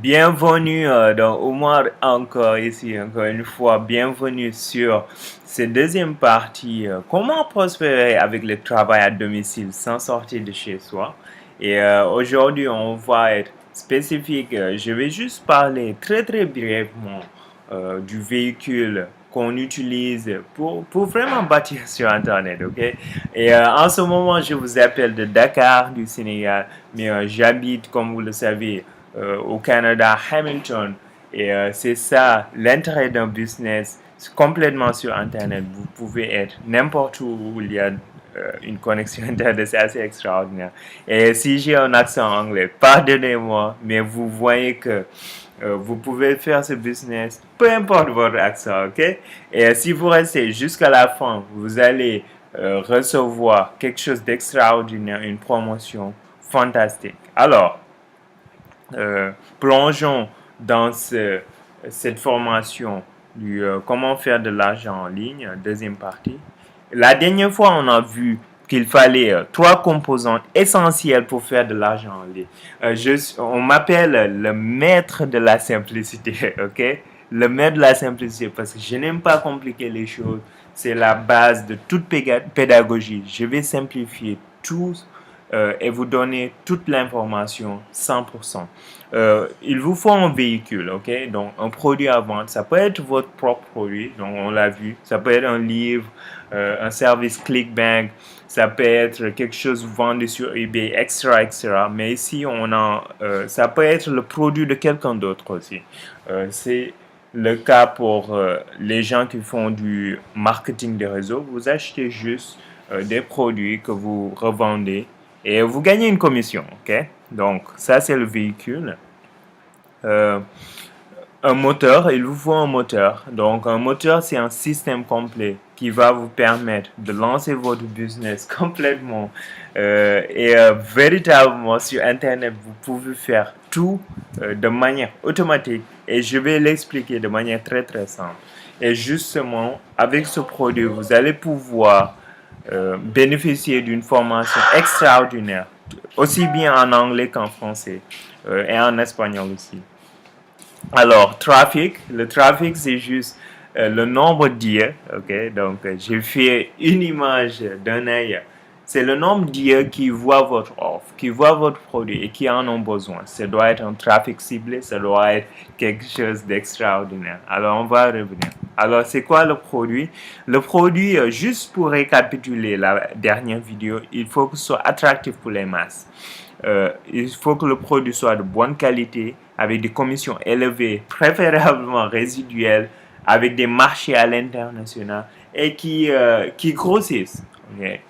Bienvenue dans Omar encore ici, encore une fois, bienvenue sur cette deuxième partie. Comment prospérer avec le travail à domicile sans sortir de chez soi? Aujourd'hui, on va être spécifique. Je vais juste parler très brièvement du véhicule qu'on utilise pour vraiment bâtir sur Internet, ok? En ce moment, je vous appelle de Dakar, du Sénégal, mais j'habite, comme vous le savez, au Canada, Hamilton. C'est ça l'intérêt d'un business complètement sur Internet. Vous pouvez être n'importe où il y a une connexion Internet, c'est assez extraordinaire. Et si j'ai un accent anglais, pardonnez-moi, mais vous voyez que vous pouvez faire ce business, peu importe votre accent, ok? Et si vous restez jusqu'à la fin, vous allez recevoir quelque chose d'extraordinaire, une promotion fantastique. Alors, euh, plongeons dans cette formation du comment faire de l'argent en ligne, deuxième partie. La dernière fois, on a vu qu'il fallait trois composantes essentielles pour faire de l'argent en ligne. On m'appelle le maître de la simplicité, ok? Le maître de la simplicité, parce que je n'aime pas compliquer les choses. C'est la base de toute pédagogie. Je vais simplifier tout et vous donner toute l'information 100%. Il vous faut un véhicule, ok? Donc, un produit à vendre. Ça peut être votre propre produit, donc on l'a vu. Ça peut être un livre, un service ClickBank. Ça peut être quelque chose vendu sur eBay, etc. Mais ici, ça peut être le produit de quelqu'un d'autre aussi. C'est le cas pour les gens qui font du marketing de réseau. Vous achetez juste des produits que vous revendez et vous gagnez une commission, ok? Donc, ça, c'est le véhicule. Euh, un moteur, il vous faut un moteur. Donc, un moteur, c'est un système complet qui va vous permettre de lancer votre business complètement. Véritablement, sur Internet, vous pouvez faire tout de manière automatique. Et je vais l'expliquer de manière très simple. Et justement, avec ce produit, vous allez pouvoir bénéficier d'une formation extraordinaire, aussi bien en anglais qu'en français et en espagnol aussi. Alors, le trafic, c'est juste le nombre d'yeux, ok? Donc, j'ai fait une image d'un œil. C'est le nombre d'yeux qui voient votre offre, qui voient votre produit et qui en ont besoin. Ça doit être un trafic ciblé, ça doit être quelque chose d'extraordinaire. Alors, on va revenir. Alors, c'est quoi le produit? Le produit, juste pour récapituler la dernière vidéo, il faut que ce soit attractif pour les masses. Il faut que le produit soit de bonne qualité, avec des commissions élevées, préférablement résiduelles, avec des marchés à l'international et qui grossissent. Okay?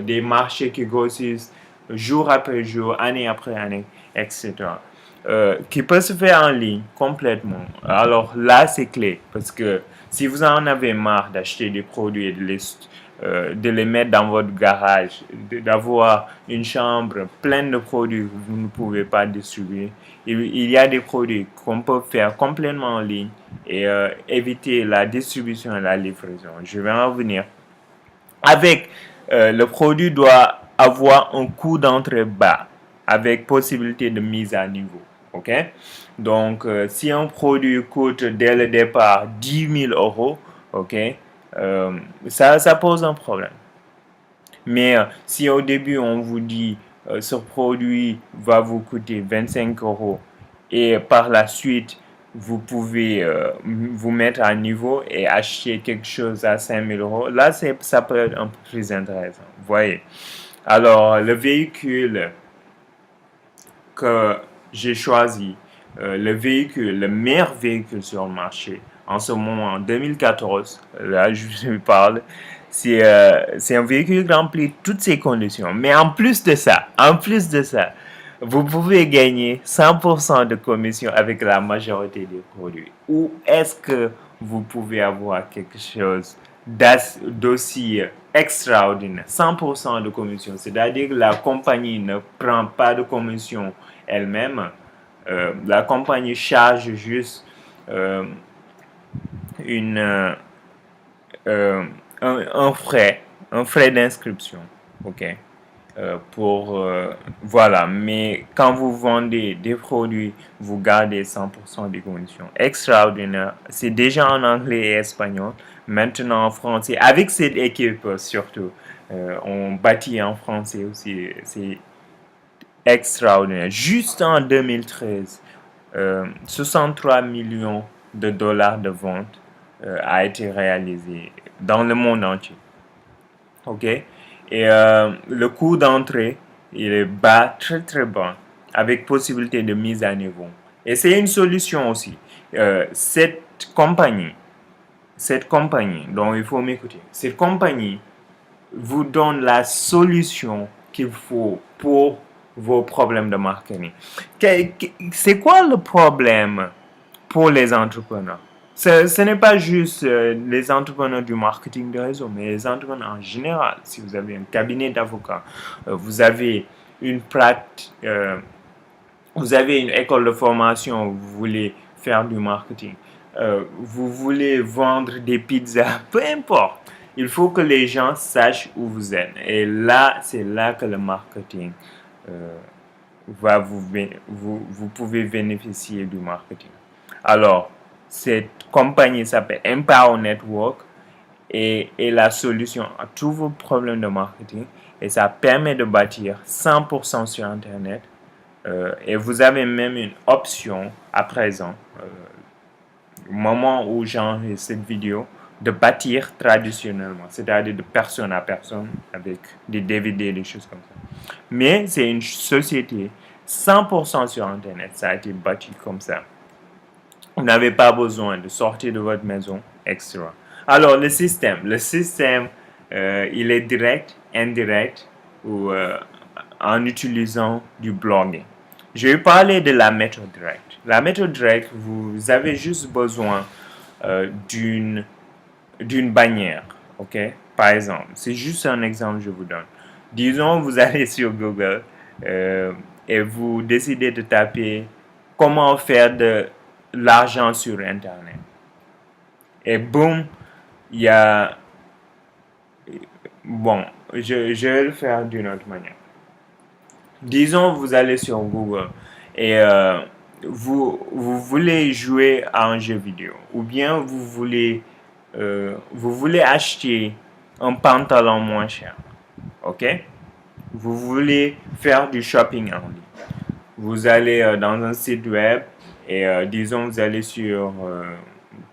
Des marchés qui grossissent jour après jour, année après année, etc. Qui peut se faire en ligne complètement. Alors là, c'est clé parce que si vous en avez marre d'acheter des produits et de les mettre dans votre garage, d'avoir une chambre pleine de produits que vous ne pouvez pas distribuer, il y a des produits qu'on peut faire complètement en ligne et éviter la distribution et la livraison. Je vais en revenir. Avec le produit doit avoir un coût d'entrée bas avec possibilité de mise à niveau. Ok? Donc, si un produit coûte dès le départ 10 000 euros, ok, ça pose un problème. Mais si au début on vous dit ce produit va vous coûter 25 euros et par la suite vous pouvez vous mettre à niveau et acheter quelque chose à 5 000 euros, là ça peut être un peu plus intéressant. Vous voyez. Alors le véhicule que j'ai choisi, le meilleur véhicule sur le marché en ce moment, en 2014, là je parle, c'est un véhicule qui remplit toutes ces conditions. Mais en plus de ça, vous pouvez gagner 100% de commission avec la majorité des produits. Ou est-ce que vous pouvez avoir quelque chose d'aussi extraordinaire? 100% de commission, c'est-à-dire que la compagnie ne prend pas de commission elle-même. La compagnie charge juste euh, une, euh, un frais d'inscription. Ok. voilà, mais quand vous vendez des produits, vous gardez 100% des conditions extraordinaires. C'est déjà en anglais et espagnol, maintenant en français, avec cette équipe surtout. On bâtit en français aussi, c'est extraordinaire. Juste en 2013, 63 millions de dollars de vente a été réalisé dans le monde entier. OK? Et le coût d'entrée, il est bas, très très bas, avec possibilité de mise à niveau. Et c'est une solution aussi. Cette compagnie dont il faut m'écouter, cette compagnie vous donne la solution qu'il faut pour vos problèmes de marketing. C'est quoi le problème pour les entrepreneurs? Ce n'est pas juste les entrepreneurs du marketing de réseau, mais les entrepreneurs en général. Si vous avez un cabinet d'avocats, vous avez une vous avez une école de formation, vous voulez faire du marketing, vous voulez vendre des pizzas, peu importe. Il faut que les gens sachent où vous êtes. Et là, c'est là que le marketing va vous pouvez bénéficier du marketing. Alors, cette compagnie s'appelle Empower Network et est la solution à tous vos problèmes de marketing. Et ça permet de bâtir 100% sur Internet. Et vous avez même une option à présent, au moment où j'enregistre cette vidéo, de bâtir traditionnellement, c'est-à-dire de personne à personne avec des DVD, des choses comme ça. Mais c'est une société 100% sur Internet, ça a été bâti comme ça. Vous n'avez pas besoin de sortir de votre maison, etc. Alors, le système, il est direct, indirect ou en utilisant du blogging. Je vais parler de la méthode directe. La méthode directe, vous avez juste besoin d'une bannière, ok? Par exemple, c'est juste un exemple que je vous donne. Disons, vous allez sur Google et vous décidez de taper comment faire de l'argent sur Internet. Et boum, il y a... Bon, je vais le faire d'une autre manière. Disons, vous allez sur Google et vous voulez jouer à un jeu vidéo ou bien vous voulez acheter un pantalon moins cher. OK? Vous voulez faire du shopping en ligne. Vous allez dans un site web et disons, vous allez sur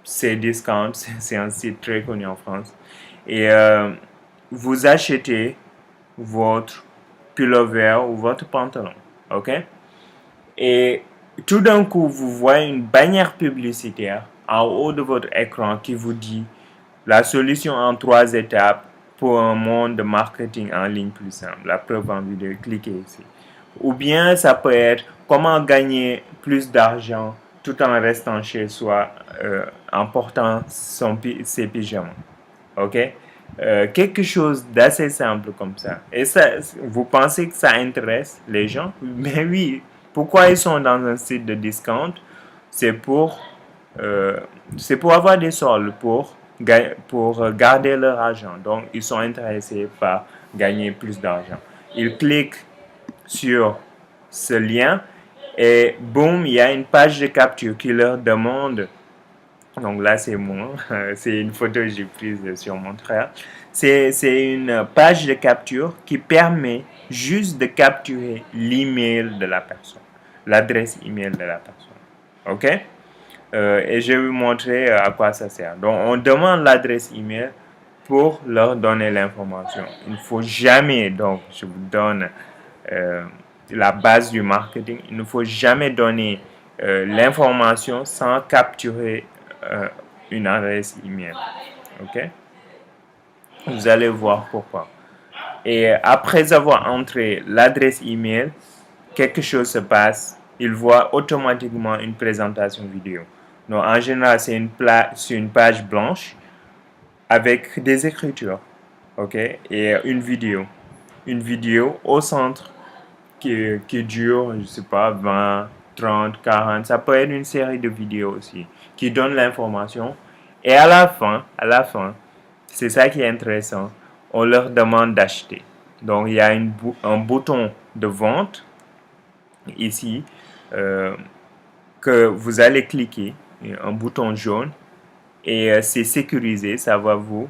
Cdiscount, c'est un site très connu en France. Et vous achetez votre pullover ou votre pantalon. OK? Et tout d'un coup, vous voyez une bannière publicitaire en haut de votre écran qui vous dit la solution en 3 étapes pour un monde de marketing en ligne plus simple. La preuve en vidéo, cliquez ici. Ou bien ça peut être comment gagner plus d'argent tout en restant chez soi en portant ses pyjamas. OK? Quelque chose d'assez simple comme ça. Et ça, vous pensez que ça intéresse les gens? Mais oui. Pourquoi ils sont dans un site de discount? C'est pour avoir des soldes, pour garder leur argent. Donc, ils sont intéressés par gagner plus d'argent. Ils cliquent sur ce lien et boum, il y a une page de capture qui leur demande. Donc là, c'est moi. C'est une photo que j'ai prise sur mon frère. C'est une page de capture qui permet juste de capturer l'email de la personne, l'adresse email de la personne. OK? Et je vais vous montrer à quoi ça sert. Donc, on demande l'adresse email pour leur donner l'information. Il ne faut jamais, donc je vous donne la base du marketing, il ne faut jamais donner l'information sans capturer une adresse email. OK? Vous allez voir pourquoi. Et après avoir entré l'adresse email, quelque chose se passe. Il voit automatiquement une présentation vidéo. Donc, en général, c'est une page blanche avec des écritures. OK? Et une vidéo. Une vidéo au centre qui dure, je ne sais pas, 20, 30, 40. Ça peut être une série de vidéos aussi qui donne l'information. Et à la fin, c'est ça qui est intéressant, on leur demande d'acheter. Donc, il y a un bouton de vente ici que vous allez cliquer, un bouton jaune, et c'est sécurisé. Ça va vous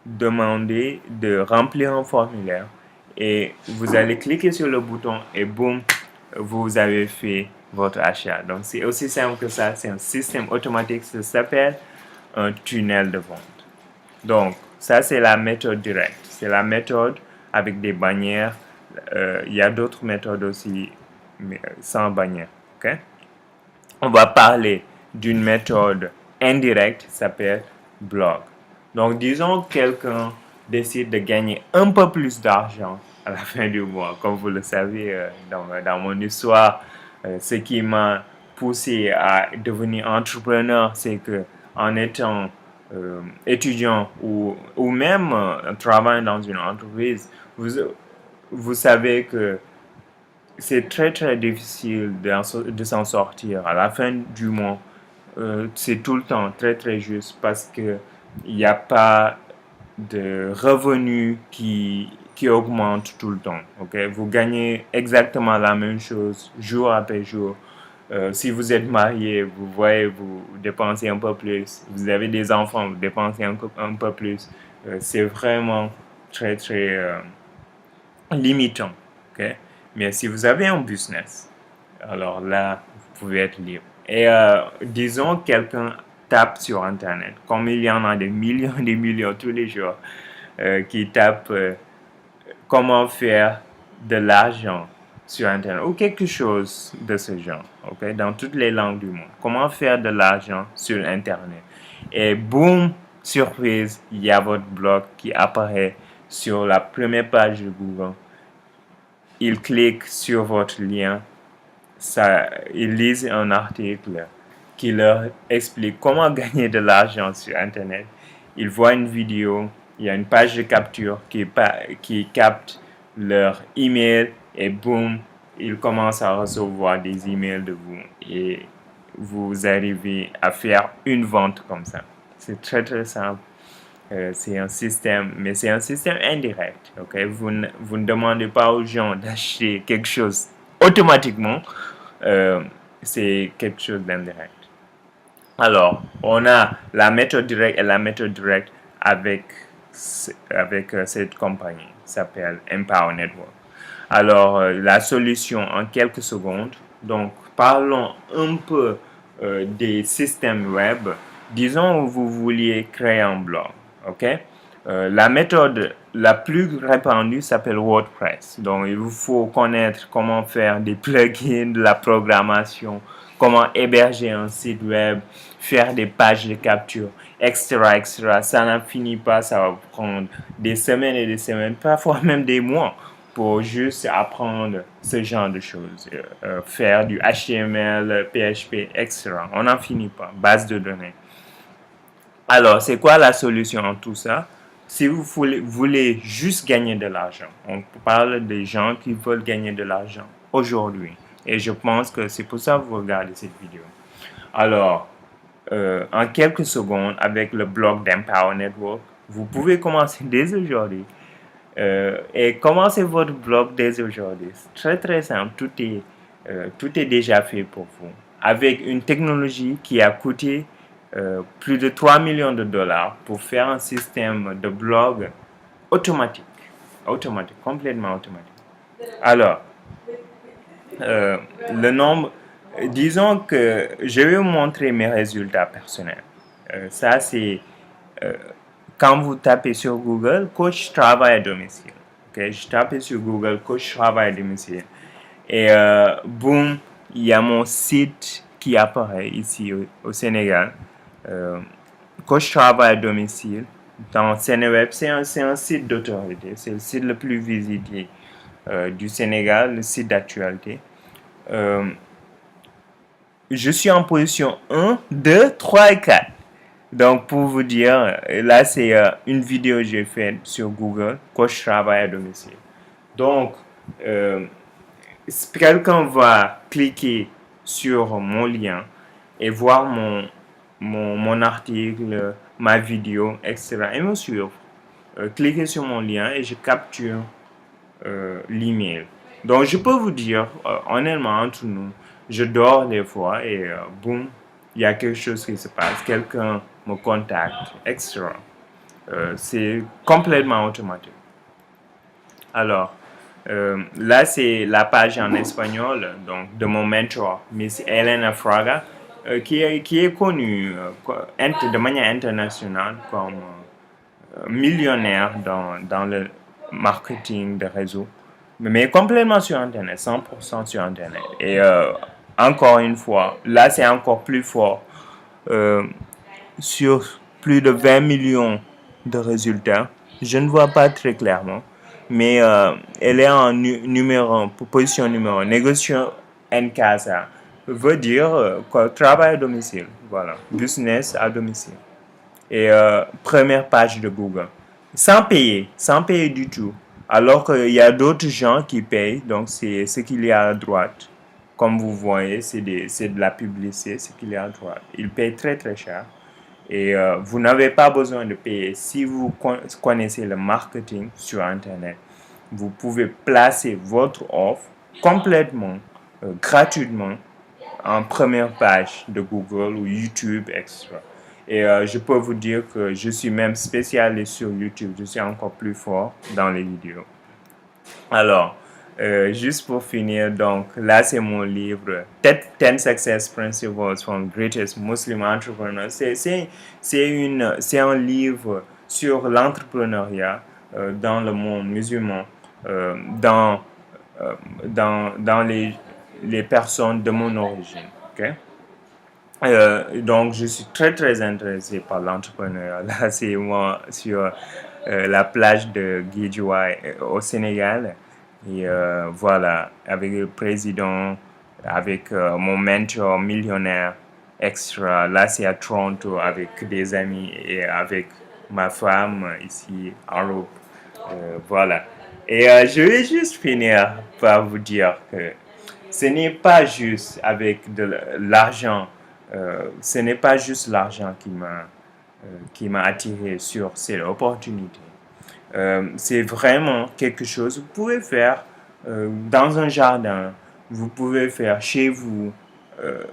demander de remplir un formulaire. Et vous allez cliquer sur le bouton et boum, vous avez fait votre achat. Donc, c'est aussi simple que ça. C'est un système automatique. Ça s'appelle un tunnel de vente. Donc, ça, c'est la méthode directe. C'est la méthode avec des bannières. Il y a d'autres méthodes aussi, mais sans bannière. Okay? On va parler d'une méthode indirecte qui s'appelle blog. Donc, disons que quelqu'un décide de gagner un peu plus d'argent à la fin du mois. Comme vous le savez, dans mon histoire, ce qui m'a poussé à devenir entrepreneur, c'est que en étant étudiant ou même travaillant dans une entreprise, vous savez que c'est très très difficile de s'en sortir. À la fin du mois, c'est tout le temps très très juste parce que il n'y a pas de revenus qui augmentent tout le temps. Okay? Vous gagnez exactement la même chose jour après jour. Si vous êtes marié, vous voyez, vous dépensez un peu plus. Vous avez des enfants, vous dépensez un peu plus. C'est vraiment très très limitant. Okay? Mais si vous avez un business, alors là, vous pouvez être libre. Et disons quelqu'un tape sur Internet, comme il y en a des millions tous les jours, qui tapent comment faire de l'argent sur Internet ou quelque chose de ce genre, okay, dans toutes les langues du monde. Comment faire de l'argent sur Internet. Et boum, surprise, il y a votre blog qui apparaît sur la première page de Google. Ils cliquent sur votre lien, ils lisent un article qui leur explique comment gagner de l'argent sur Internet. Ils voient une vidéo, il y a une page de capture qui capte leur email et boum, ils commencent à recevoir des emails de vous et vous arrivez à faire une vente comme ça. C'est très très simple. C'est un système, mais c'est un système indirect. Okay? Vous ne demandez pas aux gens d'acheter quelque chose automatiquement. C'est quelque chose d'indirect. Alors, on a la méthode directe et la méthode directe avec cette compagnie qui s'appelle Empower Network. Alors, la solution en quelques secondes. Donc, parlons un peu des systèmes web. Disons que vous vouliez créer un blog. Okay? La méthode la plus répandue s'appelle WordPress. Donc, il vous faut connaître comment faire des plugins, de la programmation, comment héberger un site web, faire des pages de capture, etc., etc. Ça n'en finit pas, ça va prendre des semaines et des semaines, parfois même des mois, pour juste apprendre ce genre de choses. Faire du HTML, PHP, etc. On n'en finit pas. Base de données. Alors, c'est quoi la solution en tout ça? Si vous voulez juste gagner de l'argent, on parle des gens qui veulent gagner de l'argent aujourd'hui. Et je pense que c'est pour ça que vous regardez cette vidéo. Alors, en quelques secondes, avec le blog d'Empower Network, vous pouvez commencer dès aujourd'hui. Et commencez votre blog dès aujourd'hui. C'est très très simple. Tout est déjà fait pour vous. Avec une technologie qui a coûté plus de 3 millions de dollars pour faire un système de blog automatique. Automatique, complètement automatique. Alors, le nombre, disons que je vais vous montrer mes résultats personnels. Ça, c'est quand vous tapez sur Google, coach travail à domicile. Okay? Je tape sur Google, coach travail à domicile. Et boum, il y a mon site qui apparaît ici au Sénégal. Coach travail à domicile. Dans Sénéweb, c'est un site d'autorité. C'est le site le plus visité du Sénégal, le site d'actualité. Je suis en position 1, 2, 3 et 4. Donc, pour vous dire, là, c'est une vidéo que j'ai faite sur Google, coach travail à domicile. Donc, quelqu'un va cliquer sur mon lien et voir mon article, ma vidéo, etc. et me suivre. Cliquez sur mon lien et je capture l'email. Donc, je peux vous dire, honnêtement, entre nous, je dors des fois et boum, il y a quelque chose qui se passe. Quelqu'un me contacte, etc. C'est complètement automatique. Alors, là, c'est la page en espagnol donc, de mon mentor, Miss Elena Fraga, qui est connue de manière internationale comme millionnaire dans le marketing de réseau, mais complètement sur Internet, 100% sur Internet. Et encore une fois, là, c'est encore plus fort. Euh, sur plus de 20 millions de résultats. Je ne vois pas très clairement, mais elle est en position numéro 1. Négociation en casa veut dire quoi, travail à domicile, voilà, business à domicile. Et première page de Google, sans payer du tout. Alors qu'il y a d'autres gens qui payent, donc c'est ce qu'il y a à droite. Comme vous voyez, c'est de la publicité, ce qu'il y a à droite. Ils payent très très cher. Et vous n'avez pas besoin de payer. Si vous connaissez le marketing sur Internet, vous pouvez placer votre offre complètement, gratuitement, en première page de Google ou YouTube, etc. Et je peux vous dire que je suis même spécialiste sur YouTube. Je suis encore plus fort dans les vidéos. Alors, juste pour finir, donc là c'est mon livre 10 Success Principles from Greatest Muslim Entrepreneurs. C'est un livre sur l'entrepreneuriat dans le monde musulman, euh, dans, dans les personnes de mon origine. Okay? Donc, je suis très très intéressé par l'entrepreneuriat. Là, c'est moi sur la plage de Guédiawaye au Sénégal. Et voilà, avec le président, avec mon mentor millionnaire extra. Là, c'est à Toronto avec des amis et avec ma femme ici en Europe. Voilà. Et je vais juste finir par vous dire que ce n'est pas juste avec de l'argent, ce n'est pas juste l'argent qui m'a attiré sur cette opportunité. C'est vraiment quelque chose que vous pouvez faire dans un jardin, vous pouvez faire chez vous. euh,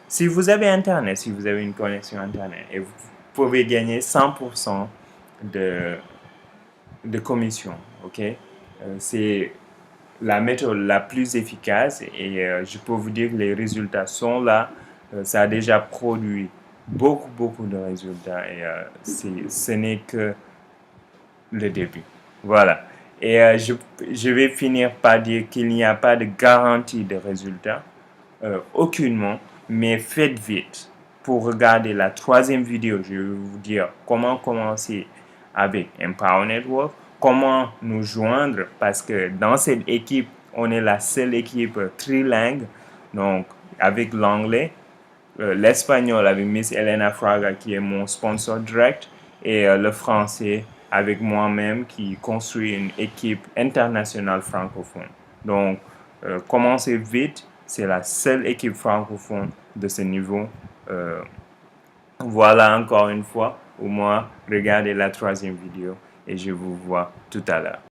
si vous avez Internet, si vous avez une connexion Internet, et vous pouvez gagner 100% de, de commission, ok? C'est la méthode la plus efficace et je peux vous dire que les résultats sont là. Ça a déjà produit beaucoup de résultats et ce n'est que le début. Voilà. Et je vais finir par dire qu'il n'y a pas de garantie de résultats, aucunement, mais faites vite. Pour regarder la troisième vidéo, je vais vous dire comment commencer avec Empower Network, comment nous joindre, parce que dans cette équipe, on est la seule équipe trilingue, donc avec l'anglais, l'espagnol avec Miss Elena Fraga qui est mon sponsor direct et le français avec moi-même qui construit une équipe internationale francophone. Donc, commencez vite, c'est la seule équipe francophone de ce niveau. Voilà encore une fois, au moins, regardez la troisième vidéo et je vous vois tout à l'heure.